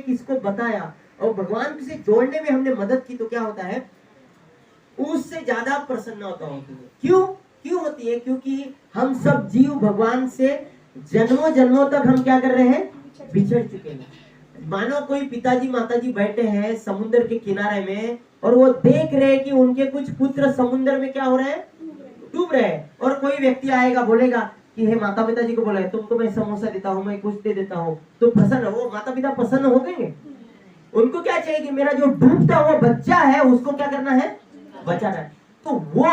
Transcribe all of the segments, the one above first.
किसको बताया और भगवान से जोड़ने में हमने मदद की तो क्या होता है, उससे ज्यादा प्रसन्नता होती है। क्यों होती है? क्योंकि हम सब जीव भगवान से जन्मों जन्मों तक हम क्या कर रहे हैं, बिछड़ चुके हैं। मानो कोई पिताजी माताजी बैठे हैं समुद्र के किनारे में और वो देख रहे हैं कि उनके कुछ पुत्र समुद्र में क्या हो रहे हैं, डूब रहे हैं। और कोई व्यक्ति आएगा बोलेगा कि हे माता पिताजी को बोला है तुमको मैं समोसा देता हूँ, मैं कुछ दे देता हूँ, तो प्रसन्न, वो माता पिता प्रसन्न हो गए। उनको क्या चाहिए कि मेरा जो डूबता हुआ बच्चा है उसको क्या करना है, बचाना है। तो वो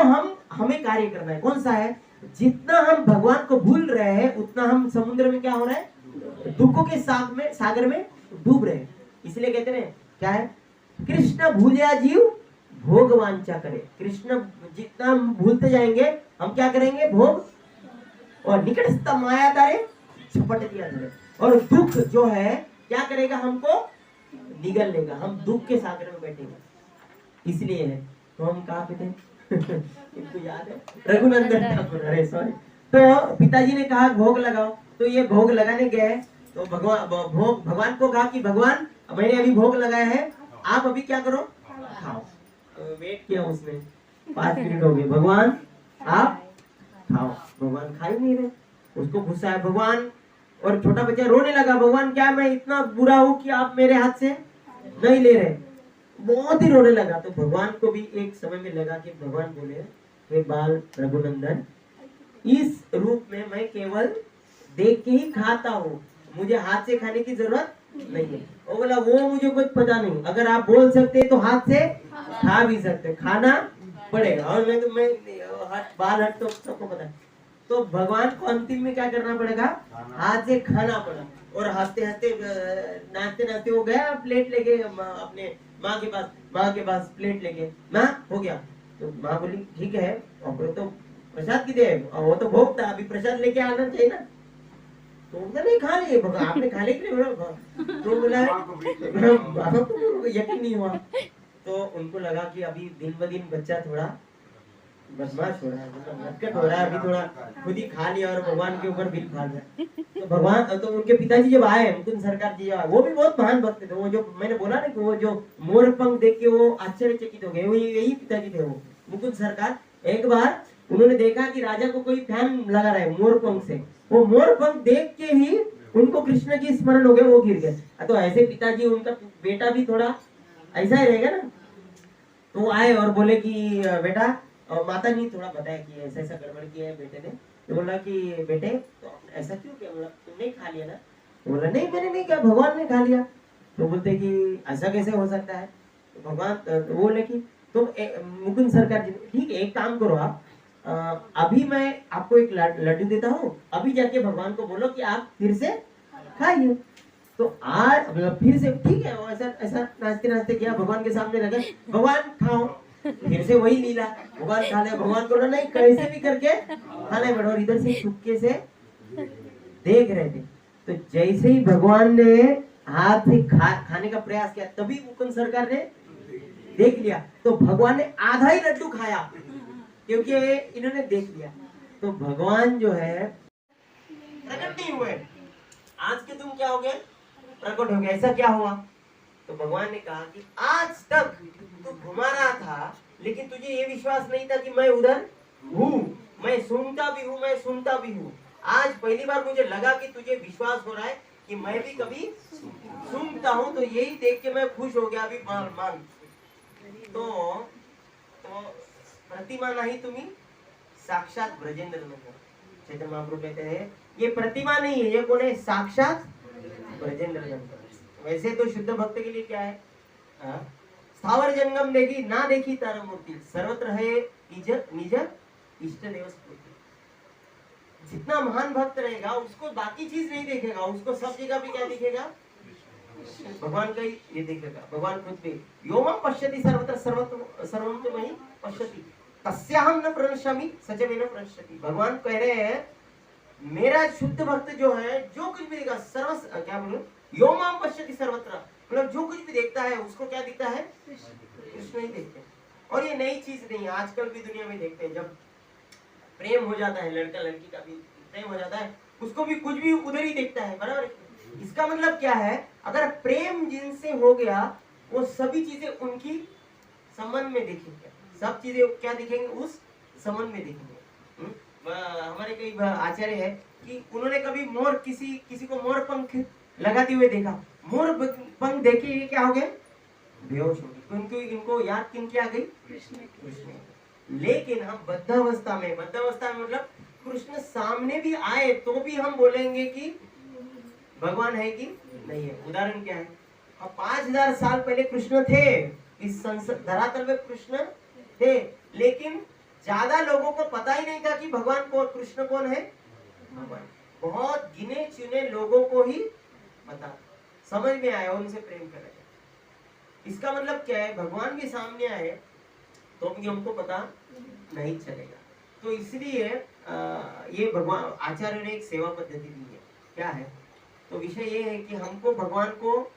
हमें कार्य करना है। कौन सा है? जितना हम भगवान को भूल रहे हैं उतना हम समुद्र में क्या हो रहा है, दुखों के सागर में डूब रहे हैं। इसलिए कहते हैं क्या है, कृष्ण भूलिया जीव भोग वांछा करे। कृष्ण जितना हम भूलते जाएंगे हम क्या करेंगे, भोग, और निकटस्थ माया तारे छपट दिया जाए। और दुख जो है क्या करेगा, हमको निगल लेगा, हम दुख के सागर में बैठेंगे। इसलिए है तो हम कहा पे थे इनको याद है, रघुनंदन ठाकुर, अरे सॉरी। तो पिताजी ने कहा भोग लगाओ, तो ये भोग लगाने गए तो भगवान को कहा कि भगवान मैंने अभी भोग लगाया है, आप अभी क्या करो, खाओ। तो वेट किया उसने, 5 मिनट हो गए, भगवान आप खाओ। भगवान खा ही नहीं रहे, उसको गुस्सा है भगवान। और छोटा बच्चा रोने लगा, भगवान क्या मैं इतना बुरा हूँ कि आप मेरे हाथ से नहीं ले रहे, बहुत ही रोने लगा। तो भगवान को भी एक समय में लगा कि भगवान बोले हे बाल रघुनंदन, इस रूप में मैं केवल देख के ही खाता हूँ, मुझे हाथ से खाने की जरूरत नहीं है। वो बोला वो मुझे कुछ पता नहीं, अगर आप बोल सकते तो हाथ से खा भी सकते, खाना पड़ेगा। और मैं तो बाल हट तो सबको पता है। तो भगवान को अंतिम में क्या करना पड़ेगा, हाथ से खाना पड़ा। और हंसते हंसते नाचते नाचते वो गया प्लेट लेके अपने माँ के पास प्लेट लेके, माँ हो गया। तो माँ बोली ठीक है, और तो प्रसाद की दे, वो तो भोग था, अभी प्रसाद लेके आना चाहिए ना। तो उनका नहीं खा लिए, आपने खा लिया। तो बोला यकीन नहीं हुआ। तो उनको लगा कि अभी दिन ब दिन बच्चा थोड़ा बदमाश हो रहा है, मतलब नटखट हो रहा है, अभी थोड़ा खुद ही खा लिया और भगवान के ऊपर बिल खा लिया। तो भगवान, तो उनके पिताजी जब आए, मुकुंद सरकार जी आए, वो भी बहुत महान भक्त थे। वो जो मैंने बोला ना कि वो जो मोर पंख देख के वो आश्चर्यचकित हो गए, वो यही पिताजी थे वो मुकुंद सरकार। एक बार उन्होंने देखा कि राजा को कोई फैन लगा रहा है मोर पंख से, वो मोर पंख देख के ही उनको कृष्ण की स्मरण हो गए, वो गिर गए। तो ऐसे पिताजी, उनका बेटा भी थोड़ा ऐसा ही रहेगा ना। तो वो आए और बोले कि बेटा, और माता ने थोड़ा बताया कि ऐसा ऐसा गड़बड़ किया है बेटे ने। तो बोला कि बेटे तो ऐसा क्यों किया, बोला तुमने खा लिया ना। तो बोला नहीं मैंने नहीं किया, भगवान ने खा लिया। तो बोलते कि ऐसा कैसे हो सकता है। तो भगवान, तो बोले कि तुम मुकुंद सरकार जी, ठीक है एक काम करो, आप अभी मैं आपको एक लड्डू देता हूँ, अभी जाके भगवान को बोलो कि आप फिर से खाइए। तो आज मतलब फिर से ठीक है, वो ऐसा ऐसा नाचते नाचते गया भगवान के सामने रखा, भगवान खाओ, फिर से वही लीला, भगवान खा ले, भगवान को नहीं कैसे भी करके खाने बैठो, और इधर से चुपके से देख रहे थे। तो जैसे ही भगवान ने हाथ से खाने का प्रयास किया, तभी मुकुंद सरकार ने देख लिया, तो भगवान ने आधा ही लड्डू खाया, क्योंकि इन्होंने देख लिया। तो भगवान जो है प्रकट नहीं हुए, आज के तुम क्या हो गए, प्रकट हो गए। ऐसा क्या हुआ? तो भगवान ने कहा कि आज तक तू घुमा रहा था, लेकिन तुझे ये विश्वास नहीं था कि मैं उधर हूँ, मैं सुनता भी हूँ, मैं सुनता भी हूँ। आज पहली बार मुझे लगा कि तुझे विश्वास हो रहा है कि मैं भी कभी सुनता हूँ, तो यही देख के मैं खुश हो गया। अभी मान तो प्रतिमा नहीं तुम्ही साक्षात ब्रजेंद्र नगर, चैतन्य महाप्रभु कहते हैं ये प्रतिमा नहीं है, ये कौन है? साक्षात ब्रजेंद्र नगर। वैसे तो शुद्ध भक्त के लिए क्या है? स्थावर जंगम देखी ना देखी तारा मूर्ति, सर्वत्र है निज निज इष्ट देव स्फूर्ति। जितना महान भक्त रहेगा उसको बाकी चीज नहीं देखेगा, उसको सब जगह भी क्या दिखेगा? भगवान का ही ये देखेगा। भगवान खुद भी योमम पश्यति सर्वत्र सर्वम तो वही पश्यति तस्याहम न प्रणश्यामि सच में न प्रणश्यति। भगवान कह रहे हैं मेरा शुद्ध भक्त जो है, जो कुछ भी देखेगा सर्व क्या बोलूं, योमम पश्यति सर्वत्र, मतलब जो कुछ भी देखता है उसको क्या दिखता है? कृष्ण ही देखते हैं। और ये नई चीज नहीं है, आजकल भी दुनिया में देखते हैं, जब प्रेम हो जाता है, लड़का लड़की का भी प्रेम हो जाता है, उसको भी कुछ भी उधर ही देखता है, बराबर। इसका मतलब क्या है? अगर प्रेम जिनसे हो गया, वो सभी चीजें उनकी संबंध में दिखेंगे, सब चीजें क्या दिखेंगे? उस संबंध में दिखेंगे। हमारे कई आचार्य है कि उन्होंने कभी मोर किसी को मोर पंख लगाते हुए देखा, मोर पंख देखे ये क्या हो गए? बेहोश हो गए। इनको याद किन की आ गई? कृष्ण। लेकिन हम बद्धावस्था में मतलब कृष्ण सामने भी आए तो भी हम बोलेंगे कि भगवान है कि नहीं है। उदाहरण क्या है? अब 5000 साल पहले कृष्ण थे, इस धरातल में कृष्ण थे, लेकिन ज्यादा लोगों को पता ही नहीं था कि भगवान कौन, कृष्ण कौन है। भगवान बहुत गिने चुने लोगों को ही पता, समझ में आया, उनसे प्रेम कर रहे। इसका मतलब क्या है? भगवान भी सामने आए तो भी हमको पता नहीं चलेगा। तो इसलिए ये भगवान आचार्य ने एक सेवा पद्धति दी है। क्या है? तो विषय ये है कि हमको भगवान को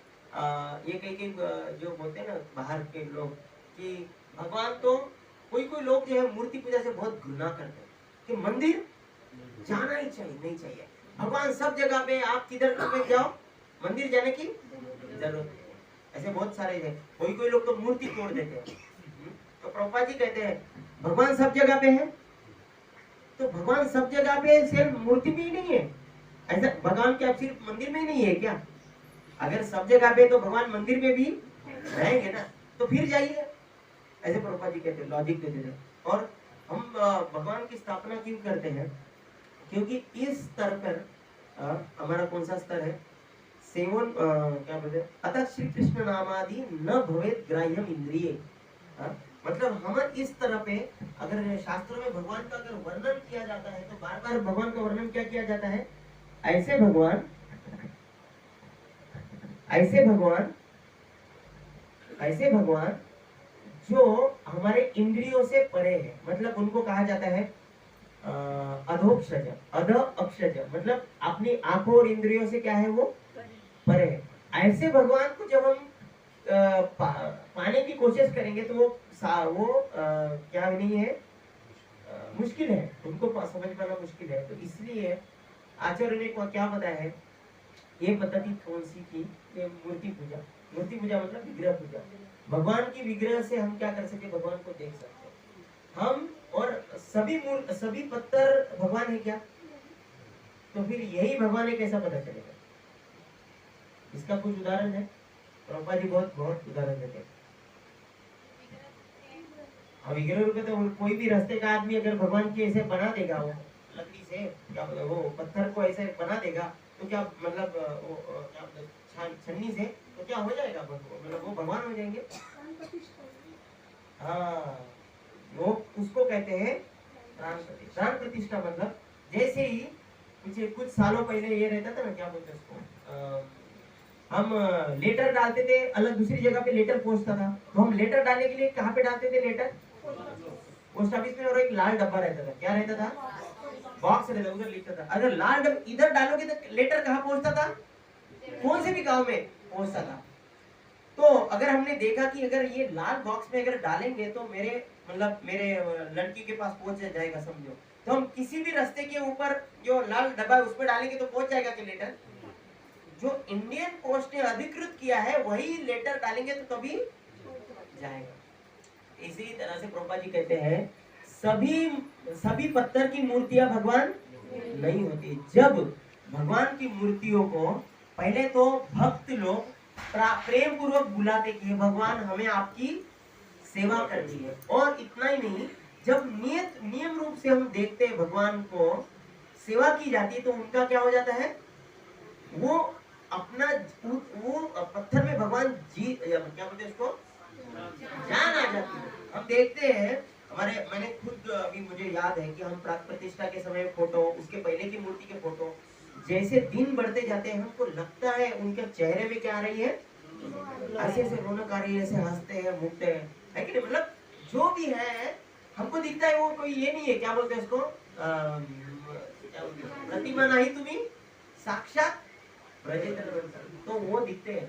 ये कई जो बोलते हैं ना बाहर के लोग कि भगवान तो कोई लोग जो है मूर्ति पूजा से बहुत घृणा करते हैं कि मंदिर जाना ही चाहिए, नहीं चाहिए, भगवान सब जगह पे, आप किधर पे जाओ मंदिर जाने की जरूरत नहीं। ऐसे बहुत सारे हैं। कोई लोग तो मूर्ति तोड़ देते हैं। तो प्रभुपाद जी कहते हैं भगवान सब जगह पे है, तो भगवान सब जगह पे सिर्फ मूर्ति में ही नहीं है, ऐसा भगवान क्या सिर्फ मंदिर में ही नहीं है क्या? अगर सब जगह पे तो भगवान मंदिर में भी रहेंगे ना, तो फिर जाइए। ऐसे प्रभुपाद जी कहते हैं, लॉजिक देते हैं। और हम भगवान की स्थापना क्यों करते हैं? क्योंकि इस स्तर पर हमारा कौन सा स्तर है? सेवन क्या बोलते हैं, अतः श्री कृष्ण नामादि न भवेत ग्राह्यम इंद्रिय। मतलब हम इस तरह पे, अगर शास्त्रों में भगवान का अगर वर्णन किया जाता है तो बार बार भगवान का वर्णन क्या किया जाता है? ऐसे भगवान जो हमारे इंद्रियों से परे है, मतलब उनको कहा जाता है अधोक्षज, अध अक्षज, मतलब अपनी आंखों और इंद्रियों से क्या है? वो परे है। ऐसे भगवान को जब हम पाने की कोशिश करेंगे तो वो क्या नहीं है, मुश्किल है, उनको समझ पाना मुश्किल है। तो इसलिए आचार्य ने क्या बताया है? ये पद्धति कौन सी की? ये मूर्ति पूजा मतलब विग्रह पूजा। भगवान की विग्रह से हम क्या कर सकते? भगवान को देख सकते हैं हम। और सभी पत्थर भगवान है क्या? तो फिर यही भगवान है कैसा पता चलेगा? इसका कुछ उदाहरण है? प्रभुपाद जी बहुत उदाहरण देते हैं। विग्रह रूप में तो कोई भी रास्ते का आदमी अगर भगवान की ऐसे बना देगा, वो लकड़ी से क्या बोले, वो पत्थर को ऐसे बना देगा, तो क्या मतलब वो क्या छन्नी से तो क्या हो जाएगा? मतलब वो भगवान हो जाएंगे। हाँ, वो उसको कहते हैं प्राण प्रतिष्ठा मतलब जैसे ही मुझे कुछ सालों पहले ये रहता था ना, क्या बोलते हैं उसको, हम लेटर डालते थे, अलग दूसरी जगह पे लेटर पहुंचता था, तो हम लेटर डालने के लिए कहाँ पे डालते थे लेटर? पोस्ट ऑफिस में। और एक लाल डब्बा रहता था, क्या रहता था? बॉक्स रहता, उधर लिखता था। अगर लाल डब्बा इधर डालोगे तो लेटर कहाँ पहुंचता था? कौन से भी गांव में पहुंचता था। तो अगर हमने देखा कि अगर ये लाल बॉक्स में अगर डालेंगे तो मेरे मतलब मेरे लड़की के पास पहुंच जाएगा समझो, तो हम किसी भी रास्ते के ऊपर जो लाल डब्बा है उस पर डालेंगे तो पहुंच जाएगा कि लेटर? जो इंडियन पोस्ट ने अधिकृत किया है वही लेटर डालेंगे तो तभी जाएगा। इसी तरह से प्रभुपाद जी कहते हैं सभी सभी पत्थर की मूर्तियां भगवान नहीं होती। जब भगवान की मूर्तियों को पहले तो भक्त लोग प्रेम पूर्वक बुलाते कि भगवान हमें आपकी सेवा करनी है, और इतना ही नहीं, जब नियम रूप से हम देखते हैं भगवान को सेवा की जाती है तो उनका क्या हो जाता है, वो अपना वो पत्थर में भगवान जी क्या बोलते हैं उसको, जान आ जाती है। हम देखते हैं हमारे, मैंने खुद अभी मुझे याद है कि हम प्राक प्रतिष्ठा के समय फोटो, उसके पहले की मूर्ति के फोटो, जैसे दिन बढ़ते जाते हैं हमको लगता है उनके चेहरे में क्या आ रही है, ऐसे ऐसे रौनक आ रही है, ऐसे हंसते हैं मुड़ते है कि नहीं, मतलब जो भी है हमको दिखता है वो कोई ये नहीं है, क्या बोलते हैं उसको, प्रतिमा नहीं तुम्ही साक्षात तो वो दिखते हैं।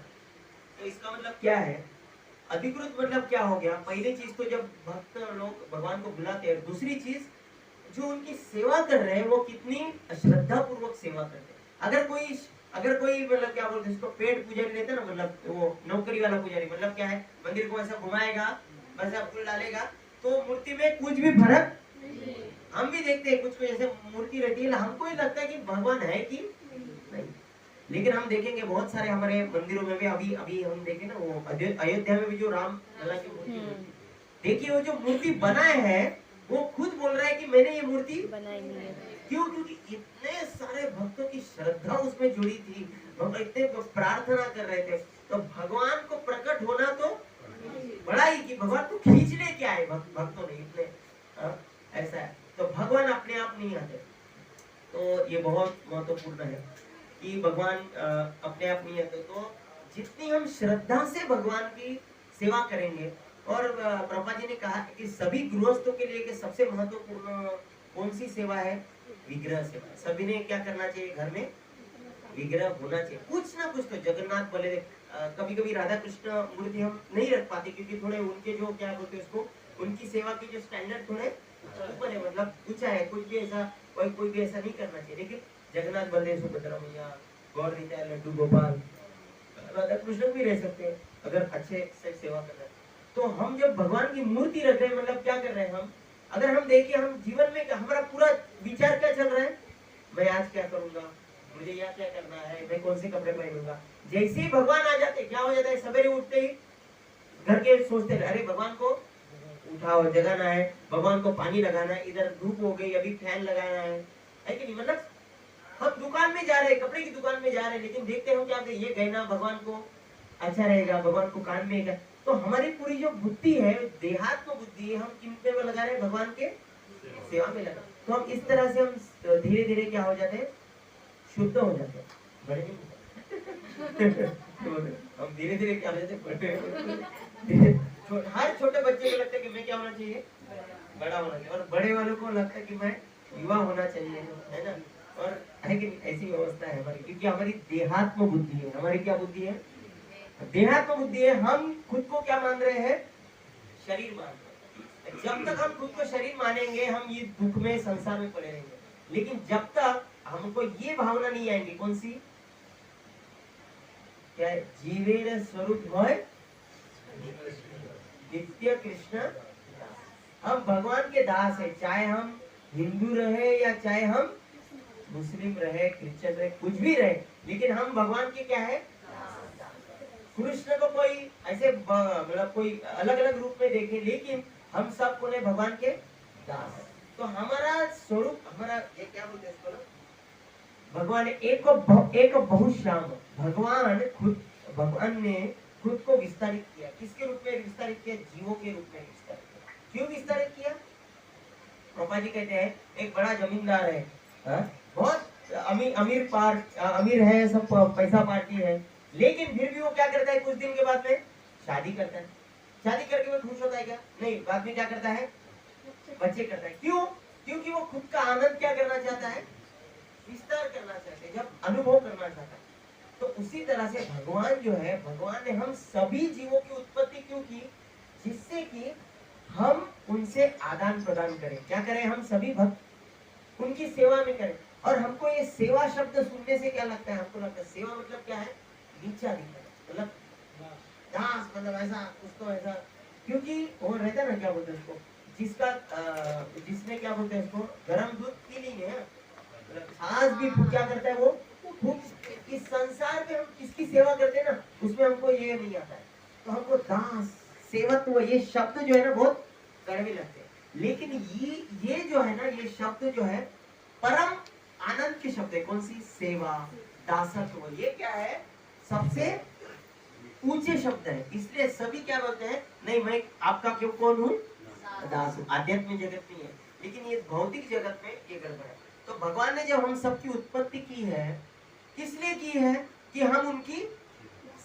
तो इसका मतलब क्या है, अधिकृत मतलब क्या हो गया, पहली चीज तो जब भक्त लोग भगवान को बुलाते हैं, दूसरी चीज जो उनकी सेवा कर रहे हैं वो कितनी श्रद्धा पूर्वक सेवा करते हैं। अगर कोई मतलब क्या बोलते हैं इसको, पेट पुजारी रहता है ना, मतलब वो नौकरी वाला पुजारी, मतलब क्या है, मंदिर को ऐसा घुमाएगा, बस फूल डालेगा, तो मूर्ति में कुछ भी फर्क, हम भी देखते हैं कुछ कुछ ऐसे मूर्ति रहती है, हमको ही लगता है कि भगवान है कि नहीं। लेकिन हम देखेंगे बहुत सारे हमारे मंदिरों में भी, अभी अभी हम देखें ना, वो अयोध्या में भी जो राम लला की मूर्ति, देखिए वो जो मूर्ति बनाए हैं वो खुद बोल रहा है कि मैंने ये मूर्ति बनाई नहीं है। क्यों? क्योंकि इतने सारे भक्तों की श्रद्धा उसमें जुड़ी थी, भक्त इतने प्रार्थना कर रहे थे, तो भगवान को प्रकट होना तो बड़ा ही, कि भगवान को खींचने क्या है भक्तों ने इतने, ऐसा है। तो भगवान अपने आप नहीं आते, तो ये बहुत महत्वपूर्ण है कि भगवान अपने आप नहीं आते। तो जितनी हम श्रद्धा से भगवान की सेवा करेंगे, और प्रभुपाद जी ने कहा कि सभी गृहस्थों के लिए कि सबसे महत्वपूर्ण कौन सी सेवा है, विग्रह सेवा। सभी ने क्या करना चाहिए, घर में विग्रह होना चाहिए, कुछ ना कुछ तो। जगन्नाथ बोले, कभी कभी राधा कृष्ण मूर्ति हम नहीं रख पाते क्योंकि थोड़े उनके जो क्या बोलते हैं उसको, उनकी सेवा की जो स्टैंडर्ड थोड़े ऊपर है, मतलब ऊंचा है, कुछ भी ऐसा कोई भी ऐसा नहीं करना चाहिए। लेकिन जगन्नाथ बलदेव सुभद्रा मैया, गौर नित्याय लड्डू गोपाल, राधा कृष्ण भी रह सकते हैं अगर अच्छे से सेवा कर रहे हैं। तो हम जब भगवान की मूर्ति रख रहे हैं, मतलब क्या कर रहे हैं हम, अगर हम देखें हम जीवन में हमारा पूरा विचार क्या चल रहा है, मैं आज क्या करूंगा, मुझे यहाँ क्या करना है, मैं कौन से कपड़े पहनूंगा। जैसे ही भगवान आ जाते क्या हो जाता है, सवेरे उठते ही घर के सोचते हैं, अरे भगवान को उठाओ, जगाना है, भगवान को पानी लगाना है, इधर धूप हो गई अभी फैन लगाना है कि नहीं। मतलब हम दुकान में जा रहे हैं, कपड़े की दुकान में जा रहे हैं, लेकिन देखते हैं क्या, ये गहना भगवान को अच्छा रहेगा, भगवान को कान में है। तो हमारी पूरी जो बुद्धि है, देहात्म बुद्धि है, हम किन पे लगा रहे हैं, भगवान के सेवा में लगा। तो हम इस तरह से हम धीरे धीरे क्या हो जाते हैं, शुद्ध हो जाते हैं, बड़े हम धीरे धीरे क्या हो जाते हैं, हर छोटे बच्चे को लगता है कि मैं क्या होना चाहिए, बड़ा होना चाहिए, और बड़े वालों को लगता है कि मैं युवा होना चाहिए, है ना। और है कि ऐसी व्यवस्था है हमारी, क्योंकि हमारी देहात्म बुद्धि है। हमारी क्या बुद्धि है, देहात्म बुद्धि है। हम खुद को क्या मान रहे हैं, शरीर मान रहे हैं। जब तक हम खुद को शरीर मानेंगे हम ये दुख में संसार में पड़े रहेंगे। लेकिन जब तक हमको ये भावना नहीं आएगी, कौन सी, क्या जीवेर स्वरूप है नित्य कृष्ण, हम भगवान के दास है, चाहे हम हिंदू रहे या चाहे हम मुस्लिम रहे, क्रिश्चियन रहे, कुछ भी रहे, लेकिन हम भगवान के क्या है, कृष्ण को कोई ऐसे मतलब कोई अलग अलग रूप में देखे, लेकिन हम सब को भगवान के दास। तो हमारा स्वरूप, हमारा ये क्या बोलते हैं इसको, भगवान एक बहुश्याम, भगवान ने खुद को विस्तारित किया। किसके रूप में विस्तारित किया, जीवों के रूप में विस्तारित किया। क्यों विस्तारित किया, पापा जी कहते हैं एक बड़ा जमींदार है, हाँ? बहुत अमीर है, सब पैसा पार्टी है, लेकिन फिर भी वो क्या करता है, कुछ दिन के बाद में शादी करता है। शादी करके वो खुश होता है क्या? नहीं, बाद में क्या करता है, बच्चे करता है। क्यों? क्योंकि वो खुद का आनंद क्या करना चाहता है, विस्तार करना चाहते हैं, जब अनुभव करना चाहता है। तो उसी तरह से भगवान जो है, भगवान ने हम सभी जीवों की उत्पत्ति क्यों की, जिससे कि हम उनसे आदान प्रदान करें। क्या करें, हम सभी भक्त उनकी सेवा में करें। और हमको ये सेवा शब्द सुनने से क्या लगता है, हमको लगता है सेवा मतलब क्या है, नीचा दिखना, मतलब दास, मतलब ऐसा कुछ तो ऐसा। क्योंकि वो रहता है ना, क्या बोलते हैं उसको, जिसने क्या बोलते हैं उसको, गर्म दूध पी ली है, मतलब छाछ भी क्या करता है वो भूख। इस संसार में हम किसकी सेवा करते हैं ना, उसमें हमको ये नहीं आता है। तो हमको दास, सेवत्व, ये शब्द जो है ना बहुत कड़वे लगते हैं। लेकिन ये जो है ना, ये शब्द जो है परम आनंद के शब्द है। कौन सी? सेवा, दासत्व, ये क्या है, सबसे ऊंचे शब्द है। इसलिए सभी क्या बोलते हैं, नहीं मैं आपका क्यों कौन हूँ, दास हूँ। आध्यात्मिक जगत में है, लेकिन ये भौतिक जगत में ये गड़बड़ है। तो भगवान ने जब हम सबकी उत्पत्ति की है, किस लिए की है, कि हम उनकी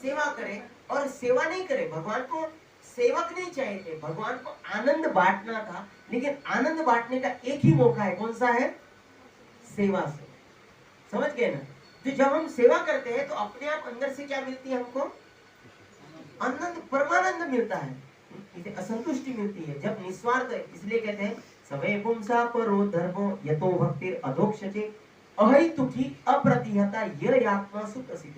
सेवा करें। और सेवा नहीं करें, भगवान को सेवक नहीं चाहिए थे, भगवान को आनंद बांटना था। लेकिन आनंद बांटने का एक ही मौका है, कौन सा है, सेवा से। समझ गए ना? तो जब हम सेवा करते हैं तो अपने आप अंदर से क्या मिलती है हमको, आनंद, परमानंद मिलता है, इसे असंतुष्टि मिलती है जब निस्वार्थ है। इसलिए कहते हैं सवे पुंसा परो धर्मो यतो भक्तिर अधोक्षते अहैतुकी अप्रतिहता यह आत्मा सुप्रसिद्ध।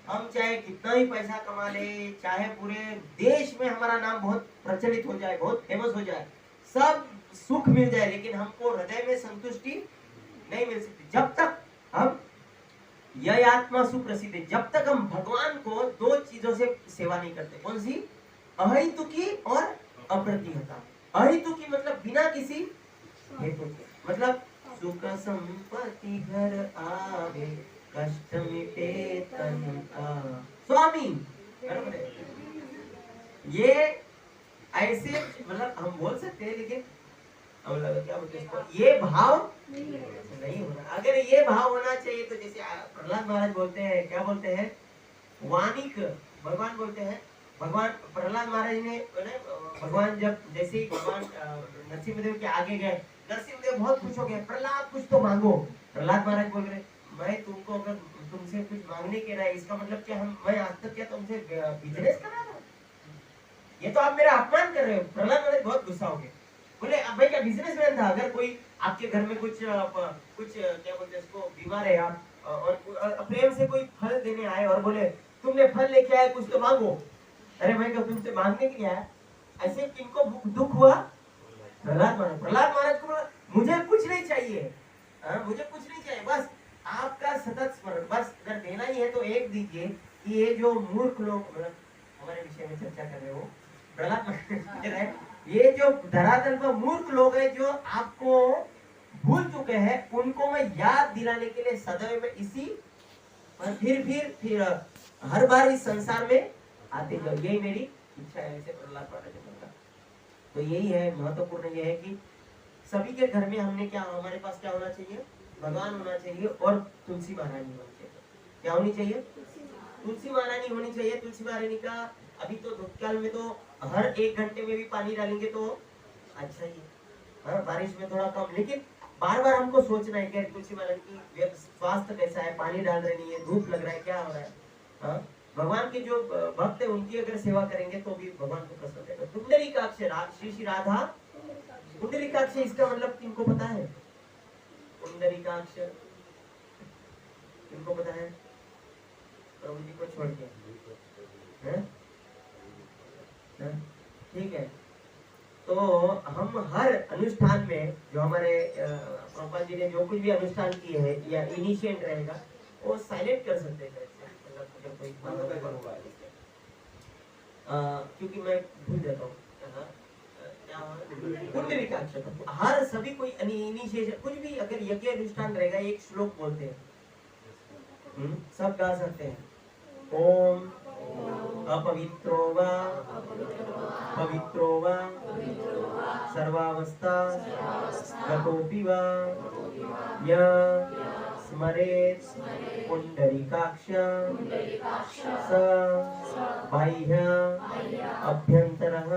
हम चाहे कितना ही पैसा कमा ले, चाहे पूरे देश में हमारा नाम बहुत प्रचलित हो जाए, बहुत फेमस हो जाए, सब सुख मिल जाए, लेकिन हमको हृदय में संतुष्टि नहीं मिल सकती जब तक हम, यह आत्मा सुप्रसिद्ध है, जब तक हम भगवान को दो चीजों से सेवा नहीं करते। कौन सी? अहेतुकी और अप्रतिहता। अहेतुकी मतलब बिना किसी हेतु के, मतलब सुख संपत्ति घर आवे, कष्ट मिटे तन का स्वामी, बराबर है? ये ऐसे, मतलब हम बोल सकते हैं, लेकिन हम लोग क्या बोलते हैं, ये भाव नहीं होना। अगर ये भाव होना चाहिए तो जैसे प्रहलाद महाराज बोलते हैं, क्या बोलते हैं, वानिक, भगवान बोलते हैं, भगवान प्रहलाद महाराज ने, भगवान जब जैसे ही भगवान नरसिंहदेव के आगे गए, नरसिंहदेव बहुत खुश हो गए, प्रहलाद कुछ तो मांगो। प्रहलाद महाराज बोल रहे, मैं तुमको अगर तुमसे कुछ मांगने के रहा है, इसका मतलब क्या, हम मैं आज तक क्या तुमसे बिजनेस कर रहा था, ये तो आप मेरा अपमान कर रहे हो। प्रहलाद महाराज बहुत गुस्सा हो गए, बोले अब भाई क्या बिजनेसमैन था, अगर कोई आपके घर में कुछ क्या बोलते हैं इसको, बीमार है आप, और प्रेम से कोई फल देने आए और बोले तुमने फल लेके आए, कुछ तो मांगो। अरे भाई क्या तुमसे मांगने के लिए आया? ऐसे किनको दुख हुआ? प्रहलाद महाराज को बोला मुझे कुछ नहीं चाहिए, मुझे कुछ नहीं चाहिए, बस आपका सतत स्मरण, बस अगर देना ही है तो एक दीजिए। कि ये जो मूर्ख लोग, हमारे विषय में चर्चा कर रहे हो, प्रहलाद महाराज, ये जो धरातल पर मूर्ख लोग हैं जो आपको भूल चुके हैं, उनको मैं याद दिलाने के लिए सदैव में इसी पर फिर हर बार इस संसार में आते जाओ, यही मेरी इच्छा है। ऐसे प्रहलाद महाराज ने बोला। तो यही है, महत्वपूर्ण ये है कि सभी के घर में हमने क्या, हमारे पास क्या होना चाहिए, भगवान होना चाहिए और तुलसी महारानी होनी चाहिए। क्या होनी चाहिए? तुलसी महारानी होनी चाहिए। तुलसी महारानी का अभी तो धूपकाल में तो हर 1 घंटे में भी पानी डालेंगे तो अच्छा ही है, बारिश में थोड़ा कम, लेकिन बार बार हमको सोचना है कि तुलसी महारानी की स्वास्थ्य कैसा है, पानी डाल रही है, धूप लग रहा है, क्या हो रहा है। भगवान के जो भक्त है उनकी अगर सेवा करेंगे तो भी भगवान को प्रसन्न है। पुंडरीकाक्ष, श्री राधा पुंडरीकाक्ष, इसका मतलब किनको पता है? पुंडरीकाक्ष किनको पता है? प्रभु जी को छोड़ के, ठीक है। तो हम हर अनुष्ठान में जो हमारे प्रभुपाद जी ने जो कुछ भी अनुष्ठान किए है या इनिशिएट रहेगा, वो साइलेंट कर सकते हैं, क्योंकि मैं भूल जाता हूँ। पुंडरीकाक्ष, हर सभी कोई इनिशिएशन कुछ भी अगर यज्ञ अनुष्ठान रहेगा, एक श्लोक बोलते हैं, सब गा सकते हैं। ओम अपवित्रो वा पवित्रो वा सर्वावस्था गतोऽपि वा यः स्मरेत् पुण्डरीकाक्ष स बाह्य अभ्यन्तरः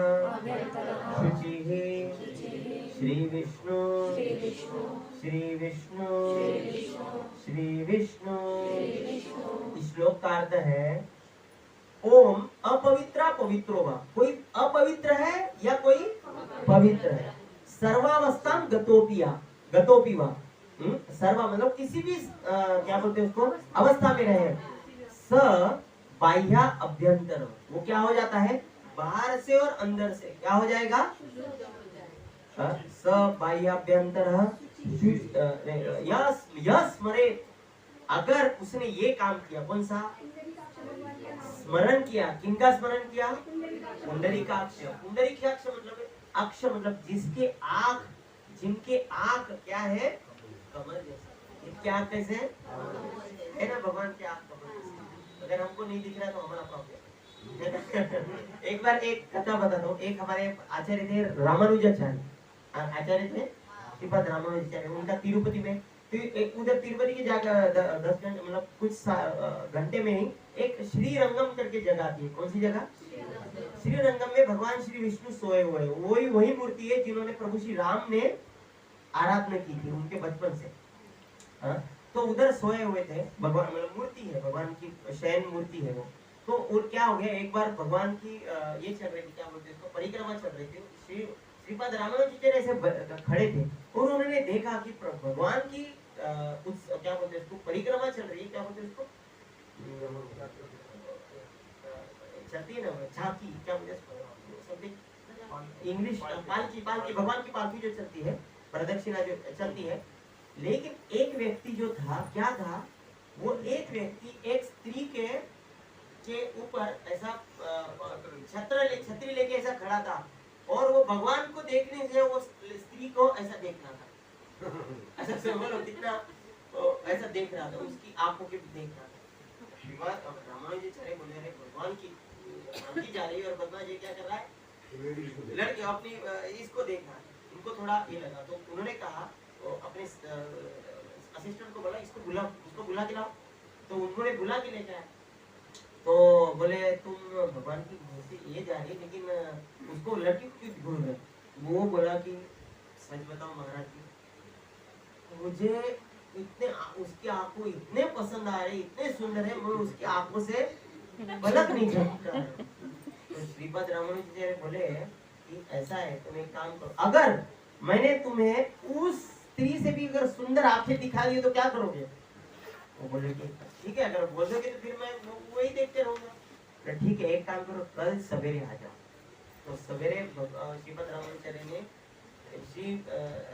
शुचिः श्री विष्णु श्री विष्णु श्री विष्णु। इस श्लोक का अर्थ है ओम अपवित्र पवित्रो वा, कोई अपवित्र है या कोई पवित्र है, सर्वावस्था गतोपि वा, सर्वा मतलब किसी भी क्या बोलते हैं उसको अवस्था में रहे, स बाह्य अभ्यंतर, वो क्या हो जाता है बाहर से और अंदर से क्या हो जाएगा, स बाह्य अभ्यंतर यह स्मरेत, अगर उसने ये काम किया, कौन सा स्मरण किया, किनका स्मरण किया, पुंडरीकाक्ष। पुंडरीकाक्ष मतलब अक्ष मतलब जिनके आंख क्या है कमर जैसा, इनके आंख कैसे है ना, भगवान के आंख कमर जैसे। अगर हमको नहीं दिख रहा तो हमारा प्रॉब्लम। एक बार एक कथा बताता हूँ, एक हमारे आचार्य थे रामानुजाचार्य, आचार्य थे श्रीपद रामानुजाचार्य, उनका तिरुपति में, तो उधर तिरुपति की जगह 10 घंटे मतलब कुछ घंटे में ही एक श्रीरंगम करके जगह आती है। कौन सी जगह, श्रीरंगम में भगवान श्री विष्णु सोए हुए, वही मूर्ति है जिन्होंने प्रभु श्री राम ने आराधना की थी उनके बचपन से। तो उधर सोए हुए थे भगवान, मतलब मूर्ति है भगवान की, शयन मूर्ति है वो। तो और क्या हो गया, एक बार भगवान की ये चल रही थी, क्या बोलते हैं उसको, परिक्रमा चल रही थी। श्रीपद रामानुजाचार्य ऐसे खड़े थे और उन्होंने देखा कि भगवान की क्या बोलते हैं उसको, परिक्रमा चल रही है, क्या बोलते हैं उसको, चलती है ना झांकी, क्या बोलते हैं इंग्लिश, पालकी, भगवान की पालकी जो चलती है, प्रदक्षिणा जो चलती है। लेकिन एक व्यक्ति जो था, क्या था वो, एक व्यक्ति एक स्त्री के ऊपर ऐसा छतरी लेके ऐसा खड़ा था और वो भगवान को देखने से वो स्त्री को ऐसा देख रहा था। ऐसा बोलो कितना ऐसा देख रहा था, उसकी आंखों के देख रहा था। रामानुजाचार्य बोले रहे भगवान की आंखी जा रही है और बदमाश ये क्या कर रहा है, लड़के अपनी इसको देख रहा है। उनको थोड़ा ये लगा तो उन्होंने कहा, तो अपने असिस्टेंट को बोला उसको बुला के लाओ। तो उन्होंने बुला के लेके आया, तो बोले तुम भगवान की मूर्ति ये जा रही है लेकिन उसको लड़की क्यों ढूंढ रहे। वो बोला कि सच बताओ महाराज जी, मुझे इतने उसकी आंखों इतने पसंद आ रही, इतने सुंदर है, मैं उसकी आंखों से पलक नहीं झपकता। तो श्रीपद रामानुजाचार्य बोले कि ऐसा है, तुम एक काम करो, अगर मैंने तुम्हें उस स्त्री से भी अगर सुंदर आंखें दिखा दी तो क्या करोगे। वो बोले कि ठीक है, अगर बोल दोगे तो फिर मैं वही देखते रहूंगा। तो ठीक है, एक काम करो, कल सवेरे आ जाओ। तो सवेरे श्रीपद रामानुजाचार्य ने श्री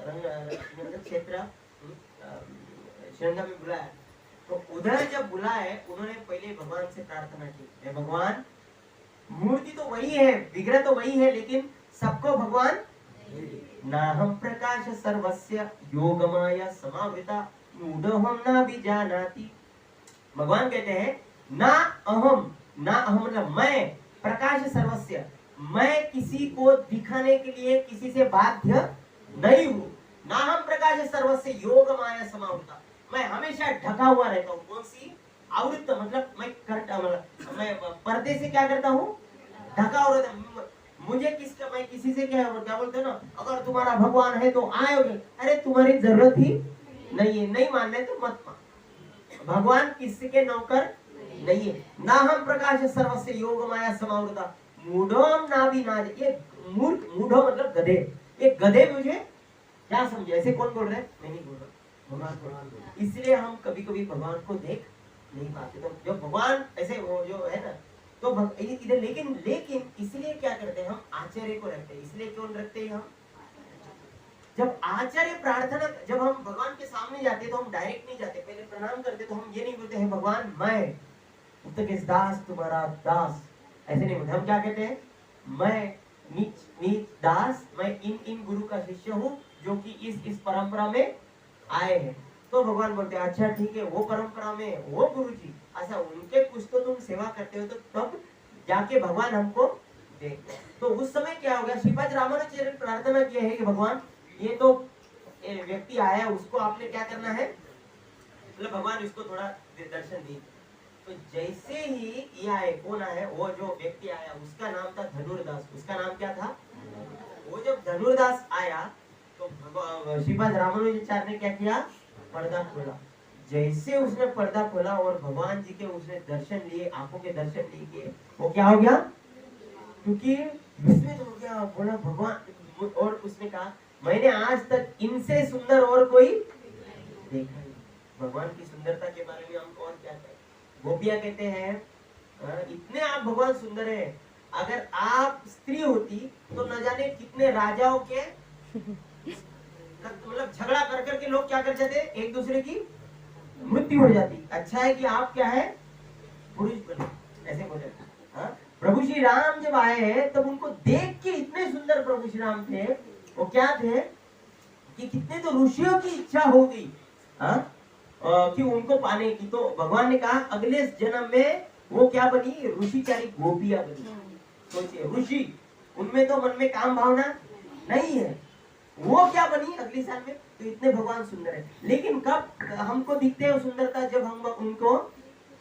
रंग क्षेत्र श्रृंगा में बुलाया। तो उधर जब बुलाए, उन्होंने पहले भगवान से प्रार्थना की, भगवान मूर्ति तो वही है, विग्रह तो वही है, लेकिन सबको भगवान नाहम प्रकाश सर्वस्य योगमाया समावृता मूढ़ोहम न विजानाति। भगवान कहते हैं ना अहम मतलब मैं, प्रकाश सर्वस्य, मैं किसी को दिखाने के लिए किसी से बाध्य नहीं हूँ। ना हम प्रकाश सर्वस्य योग माया समावृता, मैं हमेशा ढका हुआ रहता हूँ। कौन सी आवृत मतलब मैं पर्दे से क्या करता हूँ, ढका हुआ रहता हूँ। मुझे मैं किसी से क्या बोलते हैं ना, अगर तुम्हारा भगवान है तो आयोगे, अरे तुम्हारी जरूरत ही नहीं है, नहीं मानना है तो मत मान। भगवान किसी के नौकर नहीं है। ना हम प्रकाश सर्वस्य योग माया समावृता मूढ़ोम नाभि नाज, ये मूढ़ो मतलब गधे, ये गधे मुझे क्या समझे, ऐसे कौन बोल रहे हैं, मैं नहीं बोल रहा, भगवान बोल रहे। इसलिए हम कभी कभी भगवान को देख नहीं पाते। तो जो भगवान ऐसे वो जो है ना, तो इधर लेकिन इसलिए क्या करते हैं, हम आचार्य को रखते हैं। इसलिए क्यों रखते हैं हम, जब आचार्य प्रार्थना, जब हम भगवान के सामने जाते तो हम डायरेक्ट नहीं जाते, पहले प्रणाम करते। तो हम ये नहीं बोलते हैं भगवान मैं उत्तकेश दास तुम्हारा दास, ऐसे नहीं बोलते। हम क्या कहते हैं, मैं नीच दास, मैं इन गुरु का शिष्य हूँ जो कि इस परंपरा में आए हैं। तो भगवान बोलते हैं अच्छा ठीक है, वो परंपरा में वो गुरु जी, अच्छा उनके कुछ तो तुम सेवा करते हो, तो तब जाके भगवान हमको देखते। तो उस समय क्या हो गया, श्रीपाद रामानुजाचार्य ने प्रार्थना किया है कि भगवान ये तो व्यक्ति आया, उसको आपने क्या करना है, मतलब भगवान इसको थोड़ा दर्शन दी। तो जैसे ही ये आए, कौन आया, वो जो व्यक्ति आया उसका नाम था धनुर्दास। उसका नाम क्या था? वो जब धनुर्दास आया तो श्रीपाद रामानुजाचार्य ने क्या किया, पर्दा खोला। जैसे उसने पर्दा खोला और भगवान जी के उसने दर्शन लिए, आंखों के दर्शन लिए, वो क्या हो गया, क्योंकि विस्मित हो गया, बोला भगवान, और उसने कहा मैंने आज तक इनसे सुंदर और कोई देखा नहीं। भगवान की सुंदरता के बारे में हमको और क्या कहें। गोपियां कहते हैं इतने आप भगवान सुंदर है, अगर आप स्त्री होती तो न जाने कितने राजाओं के मतलब झगड़ा कर करके लोग क्या कर जाते, एक दूसरे की मृत्यु हो जाती। अच्छा है कि आप क्या है, पुरुष बने, ऐसे बोले। हाँ? प्रभु श्री राम जब आए तब उनको देख के इतने सुंदर प्रभु श्री राम थे, वो क्या थे कि कितने तो ऋषियों की इच्छा हो गई कि उनको पाने की। तो भगवान ने कहा अगले जन्म में वो क्या बनी, ऋषिचारी गोपियां बनी। सोचिए, ऋषि, उनमें तो मन में काम भावना नहीं है, वो क्या बनी अगले साल में। तो इतने भगवान सुंदर है, लेकिन कब हमको दिखते हैं सुंदरता, जब हम उनको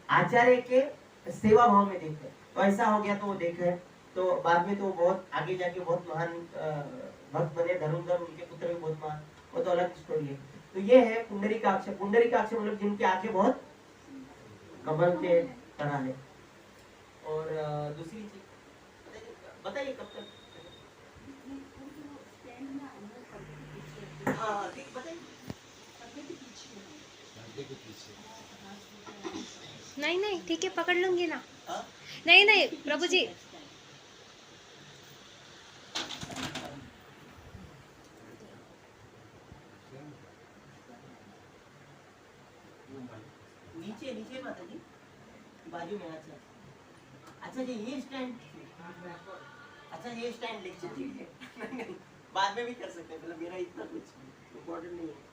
आचार्य के सेवा भाव में देखते हैं। तो ऐसा हो गया, तो वो देखे, तो बाद में तो बहुत आगे जाके बहुत महान भक्त बने, धनुर्धर, उनके पुत्र भी बहुत महान, वो तो अलग स्टोरी है। तो ये है पुंडरीकाक्ष। पुंडरीकाक्ष मतलब जिनकी आंखें बहुत कमल के तरह है। और दूसरी चीज बताइए कब तक, हाँ बताइए। नहीं नहीं ठीक है, पकड़ लूंगी ना। नहीं नहीं प्रभु जी, नीचे नीचे माता जी बाजू में। अच्छा अच्छा जी, ये स्टैंड, अच्छा ये स्टैंड लेके चलिए। बाद में भी कर सकते हैं, मतलब मेरा इतना कुछ इम्पोर्टेंट नहीं है।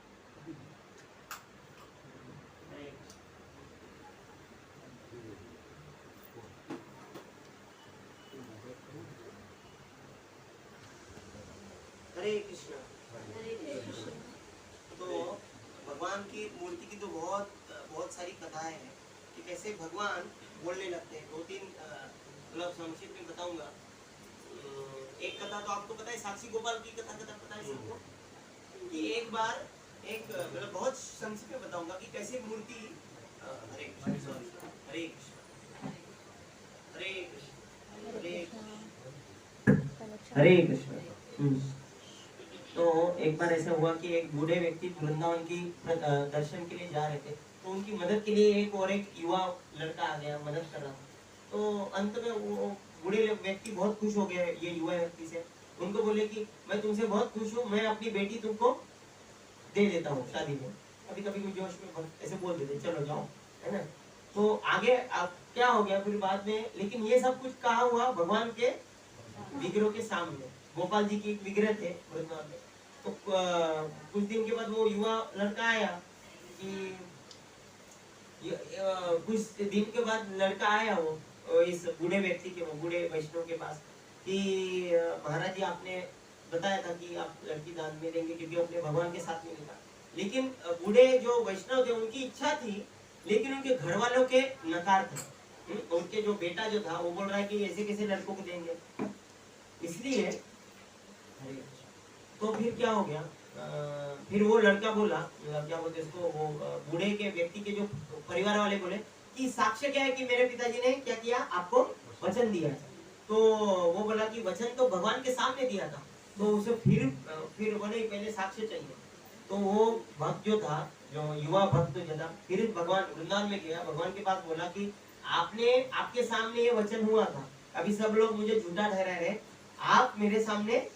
हरे कृष्ण। तो भगवान की मूर्ति की तो बहुत बहुत सारी कथाएं हैं कि कैसे भगवान बोलने लगते हैं। दो तीन मतलब संक्षिप्त में बताऊंगा। एक कथा तो आपको पता है, साक्षी गोपाल की कथा पता है सबको, कि एक बार एक मतलब बहुत संक्षिप्त में बताऊंगा कि कैसे मूर्ति, हरे कृष्ण, हरे कृष्ण, हरे कृष्ण, हरे कृष्ण, हरे कृष्ण। तो एक बार ऐसा हुआ कि एक बूढ़े व्यक्ति वृंदावन की दर्शन के लिए जा रहे थे। तो उनकी मदद के लिए एक और एक युवा लड़का आ गया, मदद कर रहा था। तो अंत में वो बूढ़े व्यक्ति बहुत खुश हो गए ये युवा व्यक्ति से। उनको बोले कि मैं तुमसे बहुत खुश हूँ, मैं अपनी बेटी तुमको दे देता हूँ शादी में। कभी कभी जोश में ऐसे बोल देते चलो जाओ, है ना। तो आगे क्या हो गया फिर बाद में, लेकिन ये सब कुछ कहा हुआ भगवान के विग्रह के सामने। गोपाल जी की विग्रह थे वृंदावन में। तो कुछ दिन के बाद वो युवा लड़का आया कि कुछ दिन के बाद लड़का आया वो इस बूढ़े व्यक्ति के, वो बूढ़े वैष्णव के पास कि महाराज जी आपने बताया था कि आप लड़की दान में देंगे क्योंकि अपने भगवान के साथ में नहीं था। लेकिन बूढ़े जो वैष्णव थे उनकी इच्छा थी, लेकिन उनके घर वालों के नकार थे। उनके जो बेटा जो था वो बोल रहा है कि ऐसे कैसे लड़कों को देंगे, इसलिए। तो फिर क्या हो गया, फिर वो लड़का बोला, क्या बोलते इसको, वो बूढ़े के व्यक्ति के जो परिवार वाले बोले कि साक्ष्य क्या है कि मेरे पिताजी ने क्या किया, आपको वचन दिया। तो वो बोला कि वचन तो भगवान के सामने दिया था। तो उसे फिर बोले पहले साक्ष्य चाहिए। तो वो भक्त जो था, जो युवा भक्त जो था, फिर भगवान वृंदावन में गया, भगवान के पास बोला कि आपके सामने ये वचन हुआ था, अभी सब लोग मुझे झूठा ठहरा रहे, आप मेरे सामने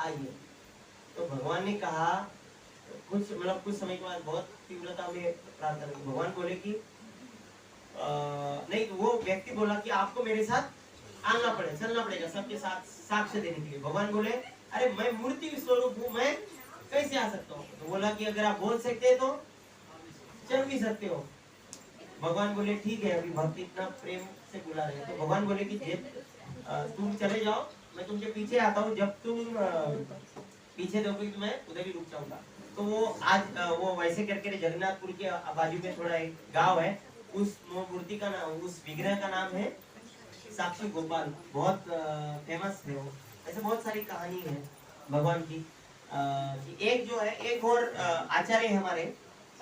आइए। तो भगवान ने कहा, कुछ समय के बाद बहुत तीव्रता में प्रार्थना की। भगवान बोले कि नहीं, तो वो व्यक्ति बोला कि आपको मेरे साथ चलना पड़ेगा सबके साथ साक्ष्य देने के लिए। भगवान बोले अरे मैं मूर्ति स्वरूप हूँ, मैं कैसे आ सकता हूँ। तो बोला कि अगर आप बोल सकते हैं तो चल भी सकते हो। भगवान बोले ठीक है, अभी भक्त इतना प्रेम से बुला रहे हैं। तो भगवान बोले कि तुम चले जाओ, मैं तुमके पीछे आता हूँ, जब तुम पीछे देखोगे तो मैं उधर ही रुक जाऊंगा। तो वो आज वो वैसे करके जगन्नाथपुर के बाजू में थोड़ा एक गांव है, उस मूर्ति का नाम, उस विग्रह का नाम है साक्षी गोपाल, बहुत फेमस है वो। ऐसे बहुत सारी कहानी है भगवान की। एक जो है, एक और आचार्य है हमारे,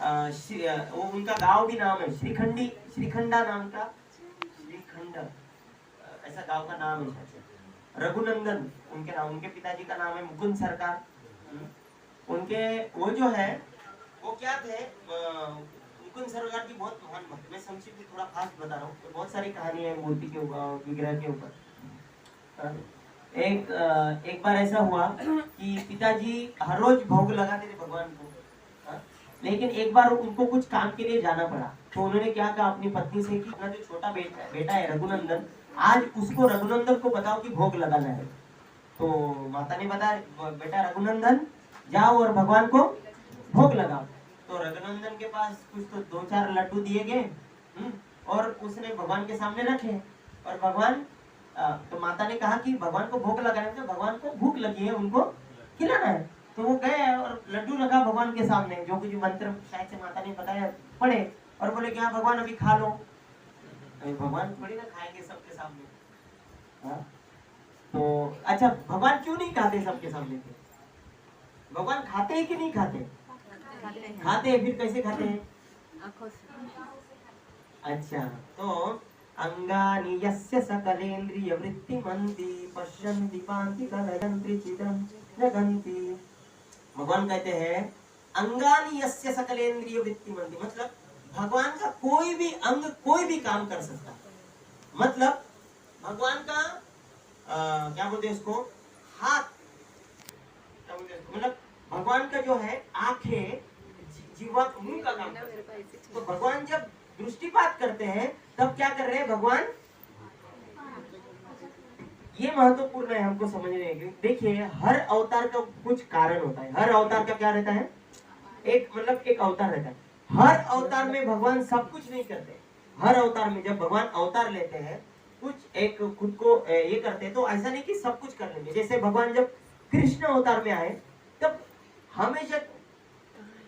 वो उनका गांव भी नाम है श्रीखंडी, श्रीखंडा नाम का, श्रीखंड ऐसा गांव का नाम है। रघुनंदन उनके नाम, उनके पिताजी का नाम है मुकुंद सरकार। उनके वो जो है वो क्या थे, मुकुंद सरकार की बहुत महान भक्त। मैं संक्षिप्त में थोड़ा फास्ट बता रहा हूँ, तो बहुत सारी कहानी है मूर्ति के ऊपर, विग्रह के ऊपर। एक बार ऐसा हुआ कि पिताजी हर रोज भोग लगाते थे भगवान को, लेकिन एक बार उनको कुछ काम के लिए जाना पड़ा। तो उन्होंने क्या कहा अपनी पत्नी से कि अपना जो छोटा बेटा है रघुनंदन, आज उसको रघुनंदन को बताओ कि भोग लगाना है। तो माता ने बताया बेटा रघुनंदन जाओ और भगवान को भोग लगाओ। तो रघुनंदन के पास कुछ तो 2-4 लड्डू दिए गए, और उसने भगवान के सामने रखे। और भगवान तो माता ने कहा कि भगवान को भोग लगाना है, तो भगवान को भूख लगी है, उनको खिलाना है। तो वो गए और लड्डू रखा भगवान के सामने, जो कुछ मंत्र शायद से माता ने बताया पढ़े, और बोले कि हाँ भगवान अभी खा लो। अभी भगवान थोड़ी ना खाएंगे सबके सामने। हाँ? तो अच्छा, भगवान क्यों नहीं खाते सबके सामने थे? भगवान खाते हैं कि नहीं खाते? खाते हैं। फिर कैसे खाते हैं? आँखों से। अच्छा, तो अंगानि यस्य सकलेन्द्रिय वृत्तिमन्ति पश्यन्ति पान्ति कलयन्ति चित्रं जगन्ति। भगवान कहते हैं अंगानि यस्य सकलेन्द्रिय वृत्तिमन्ति, मतलब भगवान का कोई भी अंग कोई भी काम कर सकता है। मतलब भगवान का क्या बोलते हैं उसको, हाथ, क्या बोलते हैं उसको, मतलब भगवान का जो है आंखें, जीवा, मुंह का काम करता है। तो भगवान जब दृष्टिपात करते हैं तब क्या कर रहे हैं भगवान? ये महत्वपूर्ण है हमको समझने के। देखिए हर अवतार का कुछ कारण होता है। हर अवतार का क्या रहता है? एक मतलब एक अवतार रहता है। हर अवतार में भगवान सब कुछ नहीं करते। हर अवतार में जब भगवान अवतार लेते हैं, कुछ एक खुद को ये करते हैं, तो ऐसा नहीं कि सब कुछ कर लेंगे। जैसे भगवान जब कृष्ण अवतार में आए, तब हमेशा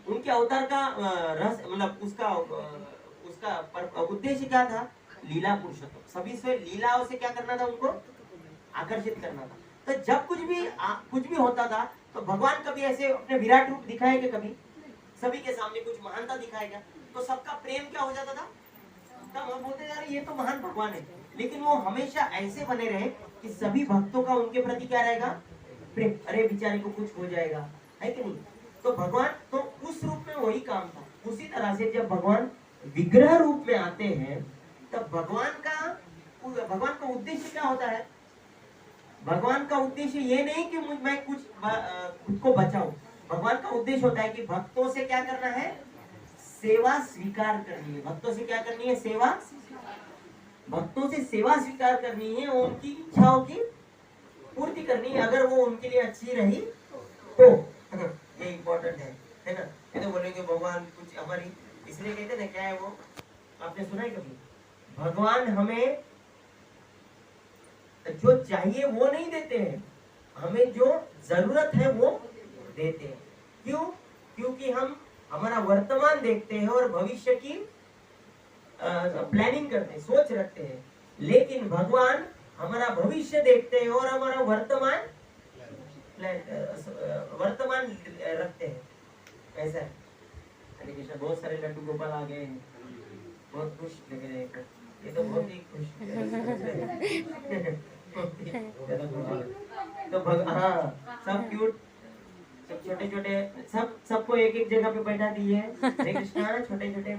उनके अवतार का रहस्य, मतलब उसका उद्देश्य क्या था? लीला पुरुषोत्तम, सभी से लीलाओं से क्या करना था? उनको आकर्षित करना था। तो जब कुछ भी होता था, तो भगवान कभी ऐसे अपने विराट रूप दिखाएगा, कभी सभी के सामने कुछ महानता दिखाएगा, तो सबका प्रेम क्या हो जाता था? तब हम बोलते यार ये तो महान भगवान है। लेकिन वो हमेशा ऐसे बने रहे कि सभी भक्तों का उनके प्रति क्या रहेगा? प्रेम। अरे बेचारे को कुछ हो जाएगा, है कि नहीं? तो भगवान तो उस रूप में वही काम था। उसी तरह से जब भगवान विग्रह रूप में आते हैं, तब भगवान का उद्देश्य क्या होता है? भगवान का उद्देश्य ये नहीं कि मैं कुछ खुद को बचाऊं। भगवान का उद्देश्य होता है कि भक्तों से क्या करना है? सेवा स्वीकार करनी है। भक्तों से क्या करनी है? सेवा। भक्तों से सेवा स्वीकार करनी है, उनकी इच्छाओं की पूर्ति करनी है, अगर वो उनके लिए अच्छी रही तो। ये इम्पोर्टेंट है ना? ये तो बोलेंगे भगवान कुछ हमारी, इसलिए कहते ना, क्या है वो, आपने सुना है कभी? भगवान हमें जो चाहिए वो नहीं देते हैं, हमें जो जरूरत है वो देते हैं। क्यों? क्योंकि हम हमारा वर्तमान देखते हैं और भविष्य की प्लानिंग करते हैं, सोच रखते हैं। लेकिन भगवान हमारा भविष्य देखते हैं और हमारा वर्तमान रखते हैं। ऐसा है। हरे कृष्ण। बहुत सारे लड्डू गोपाल आ गए हैं, बहुत खुश लग रहे हैं। ये तो बहुत ही खुश तो हाँ, सब क्यूट, सब छोटे छोटे, सबको एक एक जगह पे बैठा दिए। हरे कृष्णा। छोटे छोटे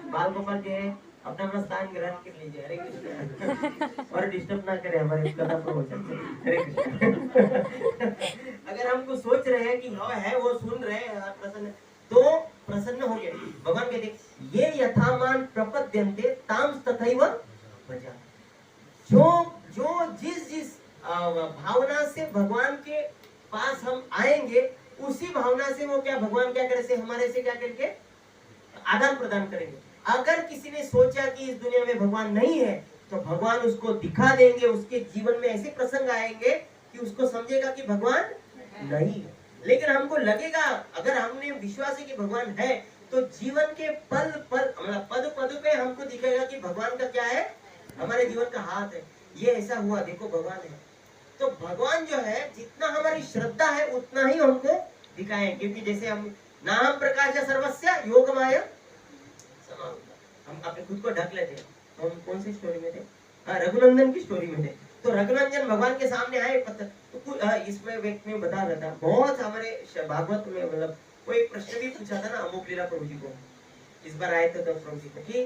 बाल गोपाल जो है अपना अपना स्थान ग्रहण कर लीजिए। हरे कृष्णा। और डिस्टर्ब ना करे हमारे कथा प्रवचन से। हरे कृष्णा। अगर हमको सोच रहे हैं कि है वो सुन रहे हैं प्रसन्न, तो प्रसन्न हो गए। भगवान कहते ये यथामान प्रपद्यन्ते ताम तथैव भजा। जो जिस भावना से भगवान के पास हम आएंगे, उसी भावना से वो क्या भगवान क्या करेंगे? हमारे से क्या करके आदान प्रदान करेंगे। अगर किसी ने सोचा कि इस दुनिया में भगवान नहीं है, तो भगवान उसको दिखा देंगे। उसके जीवन में ऐसे प्रसंग आएंगे कि उसको समझेगा कि भगवान नहीं है। लेकिन हमको लगेगा, अगर हमने विश्वास है कि भगवान है, तो जीवन के पल पल मतलब पद पद पे हमको दिखेगा कि भगवान का क्या है, हमारे जीवन का हाथ है। ये ऐसा हुआ, देखो भगवान है। तो भगवान जो है, जितना हमारी श्रद्धा है उतना ही हमको दिखाए, क्योंकि जैसे हम नाम प्रकाश सर्वस्या योग माया हम अपने खुद को ढक लेते हैं। तो हम कौन सी स्टोरी में थे? हाँ, रघुनंदन की स्टोरी में थे। तो रघुनंदन भगवान के सामने आए, पता तो इसमें व्यक्ति में बता रहा था, बहुत हमारे भागवत में मतलब कोई प्रश्न भी पूछा था ना अमोक लीला प्रभु जी को, इस बार आए थे तो प्रभु जी को, कि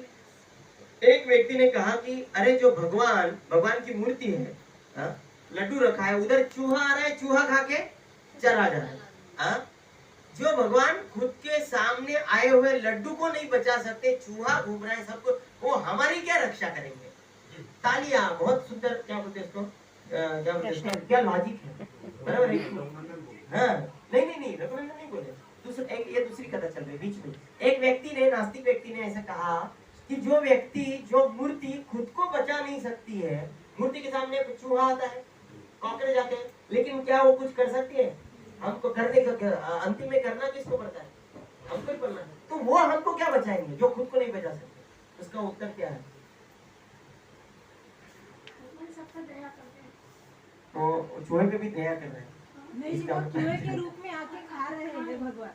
एक व्यक्ति ने कहा कि अरे जो भगवान की मूर्ति है, हाँ, लड्डू रखा है, उधर चूहा आ रहा है, चूहा खा के चला जा रहा है, हाँ? जो भगवान खुद के सामने आए हुए लड्डू को नहीं बचा सकते, चूहा घूम रहा है सबको, वो हमारी क्या रक्षा करेंगे? तालियां, बहुत सुंदर, क्या बोलते हैं इसको, क्या बोलते हैं इसको, क्या लॉजिक है, बराबर है? हाँ, नहीं रघुनंदन नहीं बोले, ये दूसरी कथा चल रही है बीच में। एक व्यक्ति ने, नास्तिक व्यक्ति ने ऐसा कहा कि जो मूर्ति खुद को बचा नहीं सकती है, मूर्ति के सामने चूहा आता है, कॉकरोच आते हैं, लेकिन क्या वो कुछ कर सकती है? हमको करने का अंतिम में करना किसको पड़ता है? हमको ही करना है। तो वो हमको क्या बचाएंगे जो खुद को नहीं बचा सकते? उसका उत्तर क्या है? तो चूहे पे भी दया कर रहे हैं, नहीं, वो चूहे के रूप में आके खा रहे हैं भगवान।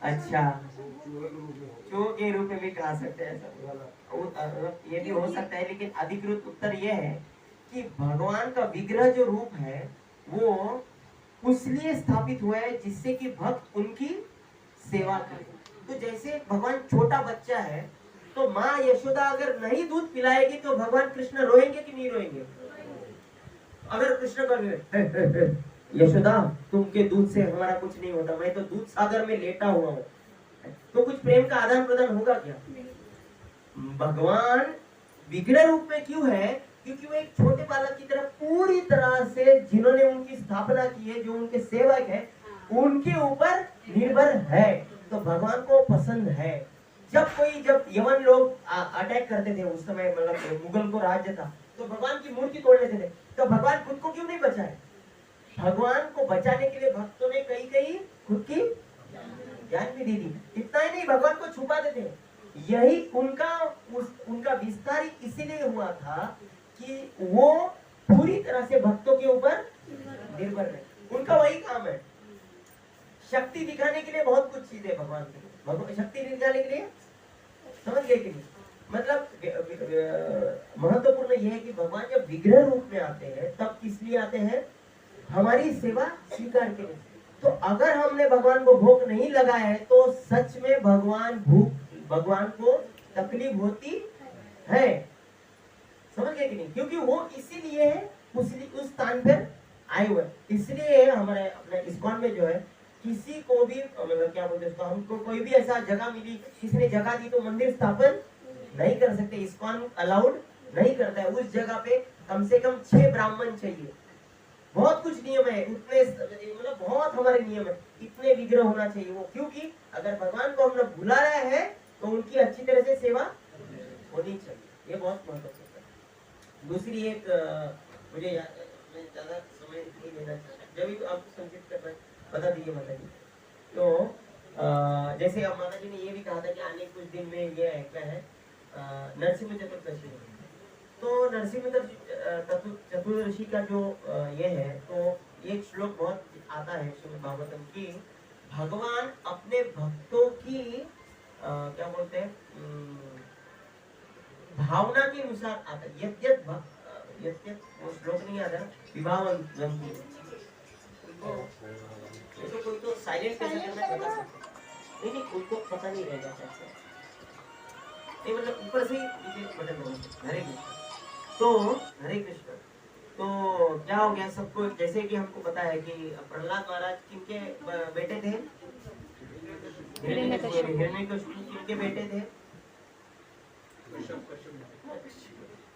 अच्छा, चूहे के रूप में भी खा सकते हैं ऐसा, ये भी हो सकता है, लेकिन अधिकृत उत्तर ये है कि भगवान का विग्रह जो रूप है वो उसलिए स्थापित हुआ है जिससे कि भक्त उनकी सेवा करे। तो जैसे भगवान छोटा बच्चा है, तो माँ यशोदा अगर नहीं दूध पिलाएगी तो भगवान कृष्ण रोएंगे कि नहीं रोएंगे? अगर कृष्ण कहे यशोदा तुमके दूध से हमारा कुछ नहीं होता, मैं तो दूध सागर में लेटा हुआ हूँ, तो कुछ प्रेम का आदान प्रदान होगा क्या? भगवान विग्रह रूप में क्यों है? क्योंकि वो एक छोटे बालक की तरह पूरी तरह से, जिन्होंने उनकी स्थापना की है, जो उनके सेवक है, उनके ऊपर निर्भर है। तो भगवान को पसंद है। जब यमन लोग अटैक करते थे उस समय, मतलब मुगल को राज्य था, तो भगवान की मूर्ति तोड़ लेते थे, तो भगवान खुद को क्यों नहीं बचाए? भगवान को बचाने के लिए भक्तों ने कई खुद की जान भी दी थी। इतना ही नहीं, भगवान को छुपा देते। यही उनका विस्तार इसीलिए हुआ था कि वो पूरी तरह से भक्तों के ऊपर निर्भर रहे। उनका वही काम है। शक्ति दिखाने के लिए बहुत कुछ चीजें भगवान की, शक्ति दिखाने के लिए, समझ गए कि नहीं? मतलब महत्वपूर्ण यह है कि भगवान जब विग्रह रूप में आते हैं तब किस लिए आते हैं? हमारी सेवा स्वीकार के लिए। तो अगर हमने भगवान को भोग नहीं लगाया है तो सच में भगवान को तकलीफ होती है, समझ गए कि नहीं? क्योंकि वो इसीलिए है, उस स्थान पर आए हुए। इसलिए हमारे अपने इस्कॉन में जो है, किसी को भी मतलब क्या बोलते हैं उसको, हमको कोई भी ऐसा जगह मिली, किसी ने जगह दी तो मंदिर स्थापन नहीं कर सकते। इस्कॉन अलाउड नहीं करता है। उस जगह पे कम से कम 6 ब्राह्मण चाहिए। बहुत कुछ नियम है, उतने मतलब बहुत हमारे नियम है, इतने विग्रह होना चाहिए वो, क्योंकि अगर भगवान को हम भुला रहे हैं तो उनकी अच्छी तरह से सेवा होनी चाहिए। ये बहुत महत्वपूर्ण है। दूसरी एक मुझे मैं ज्यादा समय नहीं लेना चाहता, जब भी आपको संचित करना बता दीजिए माता जी। तो जैसे अब माता जी ने ये भी कहा था कि आने कुछ दिन में ये है, क्या है, नरसिंह चतुर्दशी। तो नरसिंह चतुर्दशी का जो ये है, तो एक श्लोक बहुत आता है श्रीमद् भागवतम की, भगवान अपने भक्तों की क्या बोलते हैं, भावना के अनुसार आता है। यद्यत वो श्लोक नहीं आता, विभावन तो कोई तो साइलेंट कैसे करना बता सकते नहीं, उनको पता नहीं रहेगा कैसे, नहीं मतलब ऊपर से ही बटन दबाओ। हरे कृष्ण। तो हरे कृष्ण, तो क्या हो गया सबको, जैसे कि हमको पता है कि प्रहलाद महाराज किनके बेटे थे? हिरण्यकशिपु किनके बेटे थे?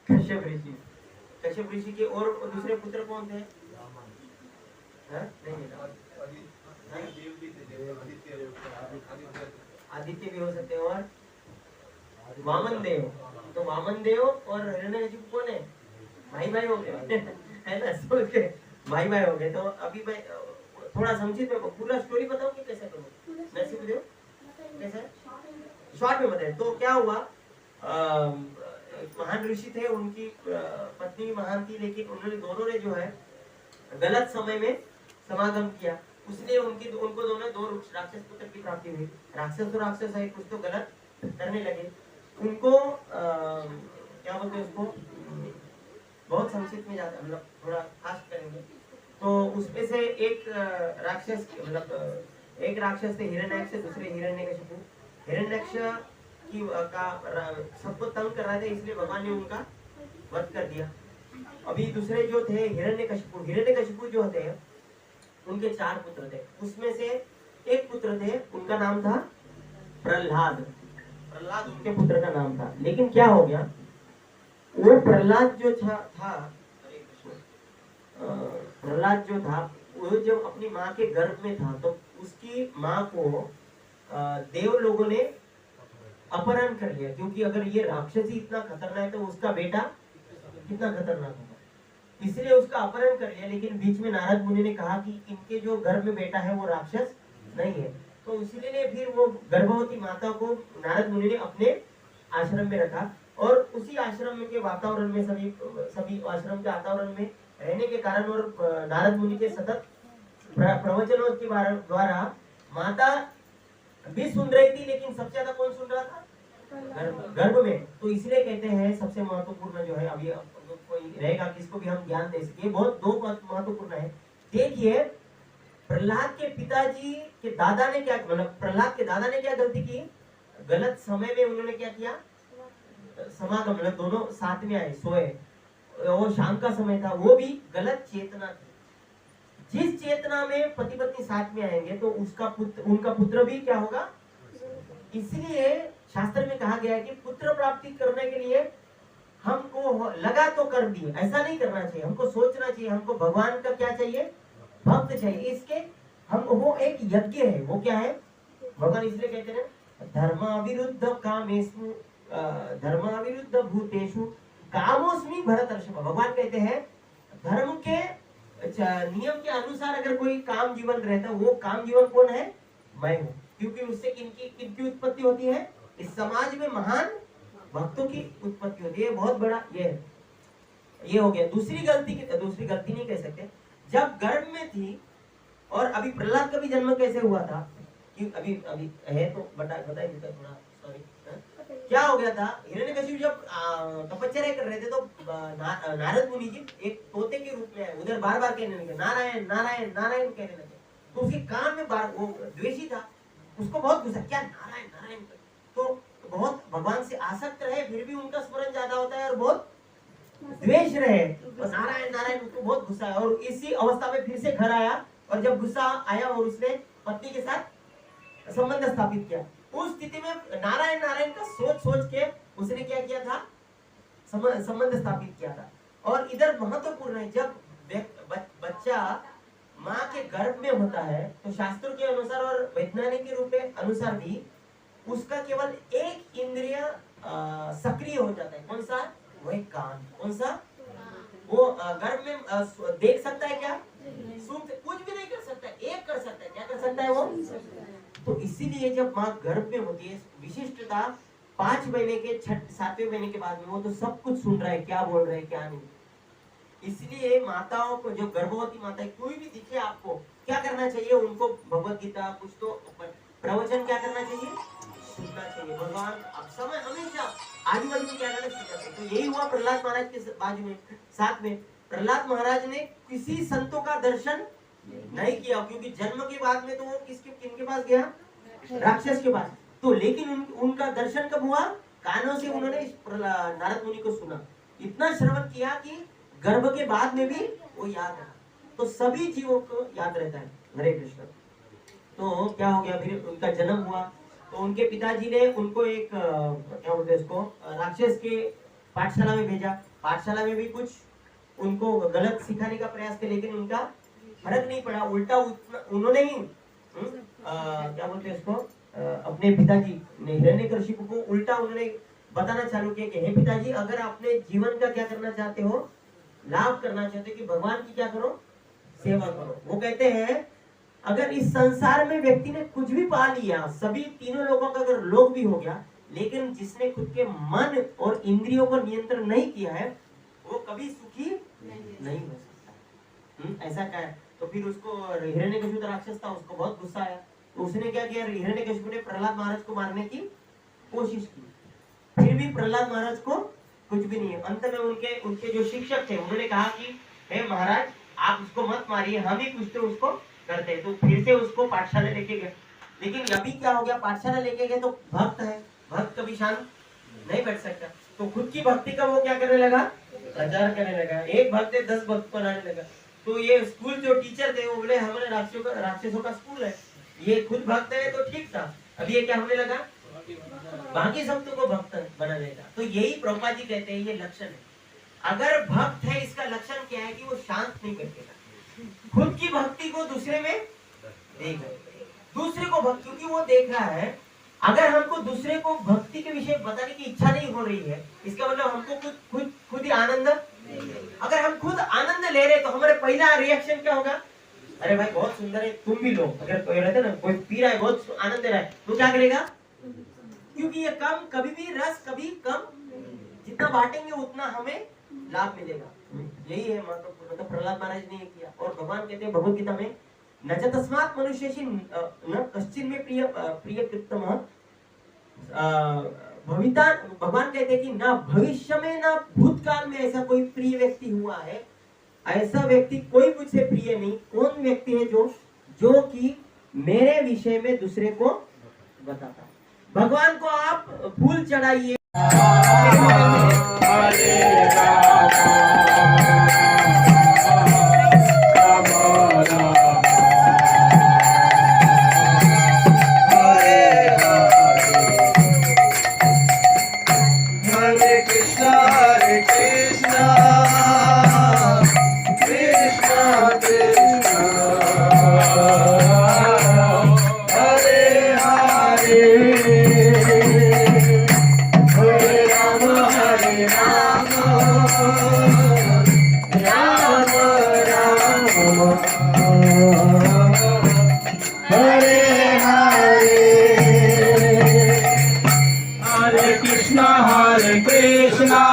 कश्यप ऋषि के। और दूसरे पुत्र कौन थे? आदित्य भी हो सकते हैं, और वामन देव। तो वामन देव और हिरण्यकशिपु कौन है? भाई हो गए है ना, सोच के भाई भाई हो गए। तो अभी मैं थोड़ा संक्षिप्त में पूरा स्टोरी बताऊं कि कैसे करूं, नसीब देव कैसे शॉर्ट में बताए। तो क्या हुआ, एक महान ऋषि थे, उनकी पत्नी महान थी, लेकिन उन्होंने दोनों ने जो है गलत समय में समागम किया। उसने उनको दोनों दो राक्षस पुत्र की प्राप्ति हुई। राक्षस तो राक्षस है, कुछ तो गलत करने लगे। उनको क्या बोलते हैं उसको, बहुत संक्षिप्त में जाता, मतलब थोड़ा फास्ट करेंगे। तो उसमें से एक राक्षस, मतलब एक राक्षस थे हिरण्याक्ष, दूसरे हिरण्यकशिपु। हिरण्याक्ष की सबको तंग कर रहे थे, इसलिए भगवान ने उनका वध कर दिया। अभी दूसरे जो थे हिरण्यकशिपु, हिरण्यकशिपु जो थे उनके 4 पुत्र थे। उसमें से एक पुत्र थे, उनका नाम था प्रहलाद। प्रहलाद उनके पुत्र का नाम था। लेकिन क्या हो गया, वो प्रहलाद जो था प्रहलाद जो था, वो जब अपनी माँ के गर्भ में था तो उसकी माँ को देव लोगों ने अपहरण कर लिया। क्योंकि अगर ये राक्षस ही इतना खतरनाक है तो उसका बेटा कितना खतरनाक होगा, इसलिए उसका अपहरण कर लिया। लेकिन बीच में नारद मुनि ने कहा कि इनके जो गर्भ में बेटा है वो राक्षस नहीं है। तो इसलिए फिर वो गर्भवती माता को नारद मुनि ने अपने आश्रम में रखा। और उसी आश्रम के वातावरण में सभी आश्रम के वातावरण में रहने के कारण और नारद मुनि के सतत प्रवचनों के द्वारा माता भी सुन रही थी, लेकिन सबसे ज्यादा कौन सुन रहा था, गर्भ में। तो इसलिए कहते हैं सबसे महत्वपूर्ण जो है, अभी कोई रहेगा किसको भी हम ज्ञान दे सके, बहुत दो महत्वपूर्ण है। देखिए प्रहलाद के पिताजी के दादा ने क्या, मतलब प्रहलाद के दादा ने क्या गलती की, गलत समय में उन्होंने क्या किया, समागम, मतलब दोनों साथ में आए, सोए, वो शाम का समय था, वो भी गलत चेतना थी। जिस चेतना में पति पत्नी साथ में आएंगे तो उनका पुत्र भी क्या होगा। इसलिए शास्त्र में कहा गया है कि पुत्र प्राप्ति करने के लिए हमको लगा तो कर दिए, ऐसा नहीं करना चाहिए, हमको सोचना चाहिए, हमको भगवान का क्या चाहिए, भक्त चाहिए। इसके हम वो एक यज्ञ है, वो क्या है, भगवान इसलिए कहते हैं धर्माविरुद्ध कामेषु धर्माविरुद्ध भूतेषु कामोस्मि भरतर्षभ। भगवान कहते हैं धर्म के नियम के अनुसार अगर कोई काम जीवन रहता है, वो काम जीवन कौन है, मैं हूँ। क्योंकि उससे किनकी उत्पत्ति होती है, इस समाज में महान भक्तों की उत्पत्ति होती है। बहुत बड़ा ये हो गया। दूसरी गलती नहीं कह सकते, जब गर्भ में थी, और अभी प्रहलाद का भी जन्म कैसे हुआ था, कि अभी है तो बताइए थोड़ा, सॉरी। क्या हो गया था, हिरण्यकशिपु जब तपश्चर्या कर रहे थे तो नारद मुनि जी एक तोते के रूप में आए, उधर बार बार कहने लगे नारायण नारायण नारायण कहने लगे। तो उसके कान में बार, वो द्वेषी था, उसको बहुत गुस्सा, क्या नारायण नारायण। तो बहुत भगवान से आसक्त रहे, फिर भी उनका स्मरण ज्यादा होता है और बहुत द्वेष रहे, तो नारायण नारायण, उसको बहुत गुस्सा है। और इसी अवस्था में फिर से घर आया, और जब गुस्सा आया और उसने पत्नी के साथ संबंध स्थापित किया, उस स्थिति में नारायण नारायण का सोच के उसने क्या किया था, संबंध स्थापित किया था। और इधर महत्वपूर्ण है, जब बच्चा माँ के गर्भ में होता है तो शास्त्रों के अनुसार और वैज्ञानिक के रूप में अनुसार भी उसका केवल एक इंद्रिय सक्रिय हो जाता है। कौन सा, वही कान। कौन सा, वो गर्भ में देख सकता है क्या, सुन, कुछ भी नहीं कर सकता, एक कर सकता है, क्या कर सकता है वो। तो इसीलिए जब माँ गर्भ में होती है, विशिष्टता 5 महीने के 7वें महीने के बाद में वो तो सब कुछ सुन रहा है, क्या बोल रहे हैं क्या नहीं। इसलिए माताओं को, जो गर्भवती माता है, कोई भी दिखे आपको, क्या करना चाहिए, उनको भगवत गीता कुछ तो प्रवचन क्या करना चाहिए, सुनना चाहिए। भगवान अब समय हमेशा आजू बाजू में क्या करना चाहिए। तो यही हुआ प्रहलाद महाराज के बाजू में, साथ में प्रहलाद महाराज ने किसी संतों का दर्शन नहीं किया, क्योंकि जन्म के बाद में तो वो किनके पास गया, राक्षस के पास। तो लेकिन उनका दर्शन कब हुआ, कानों से उन्होंने नारद मुनि को सुना, इतना श्रवण किया कि गर्भ के बाद में भी वो याद रहा। तो सभी जीवों को याद रहता है। हरे कृष्ण। तो क्या हो गया, फिर उनका जन्म हुआ तो उनके पिताजी ने उनको एक क्या बोलते हैं उसको, राक्षस के पाठशाला में भेजा। पाठशाला में भी कुछ उनको गलत सिखाने का प्रयास किया, लेकिन उनका फर्क नहीं पड़ा, उल्टा उन्होंने ही क्या बोलते हैं उसको, अपने पिताजी ने हिरण्यकशिपु को उल्टा उन्होंने बताना चालू किया कि हे पिताजी, अगर अपने जीवन का क्या करना चाहते हो, लाभ करना चाहते हो, कि भगवान की क्या करो, सेवा करो। वो कहते हैं अगर इस संसार में व्यक्ति ने कुछ भी पा लिया, सभी तीनों लोगों का अगर लोग भी हो गया, लेकिन जिसने खुद के मन और इंद्रियों को नियंत्रण नहीं किया है, वो कभी सुखी नहीं हो सकता। ऐसा क्या है? तो फिर उसको हिरण्यकशिपु राक्षस था, उसको बहुत गुस्सा आया, तो उसने क्या किया, हिरण्यकशिपु ने प्रहलाद महाराज को मारने की कोशिश की, फिर भी प्रहलाद महाराज को कुछ भी नहीं। अंत में उनके जो शिक्षक थे उन्होंने कहा कि हे महाराज आप उसको मत मारिए, हम ही कुछ तो उसको करते। तो फिर से उसको पाठशाला लेके गए, लेकिन अभी क्या हो गया, पाठशाला लेके गए तो भक्त है, भक्त कभी शांत नहीं बैठ सकता, तो खुद की भक्ति का वो क्या करने लगा, प्रचार करने लगा। एक भक्त 10 भक्त बनाने लगा। तो ये स्कूल जो टीचर थे वो बोले हमारे राक्षसों का स्कूल है, ये खुद भक्त है तो ठीक था, अभी ये क्या होने लगा, बाकी सब को भक्त बना देगा। तो यही प्रभुपाद जी कहते हैं ये लक्षण है। अगर भक्त है इसका लक्षण क्या है कि वो शांत नहीं बैठेगा, खुद की भक्ति को दूसरे में देगा, दूसरे को भक्ति, क्योंकि वो देख रहा है अगर हमको दूसरे को भक्ति के विषय बताने की इच्छा नहीं हो रही है, इसका मतलब हमको खुद ही आनंद, अगर हम खुद आनंद ले रहे तो हमारे पहला रिएक्शन क्या होगा, अरे भाई बहुत सुंदर है तुम भी लो। अगर कोई रहता है ना, कोई पी रहा है बहुत आनंद दे रहा है, तो क्या करेगा, क्योंकि ये कम, कभी भी रस कभी कम, जितना बांटेंगे उतना हमें लाभ मिलेगा। यही है मतलब प्रहलाद महाराज ने ये किया। और भगवान कहते हैं भगवद गीता में, न च तस्मात् मनुष्येषु न कश्चिन् मे प्रिय कृतमः भविता। भगवान कहते हैं कि ना भविष्य में ना भूतकाल में ऐसा कोई प्रिय व्यक्ति हुआ है, ऐसा व्यक्ति कोई मुझसे प्रिय नहीं। कौन व्यक्ति है जो कि मेरे विषय में दूसरे को बताता है। भगवान को आप फूल चढ़ाइए, Hare Krishna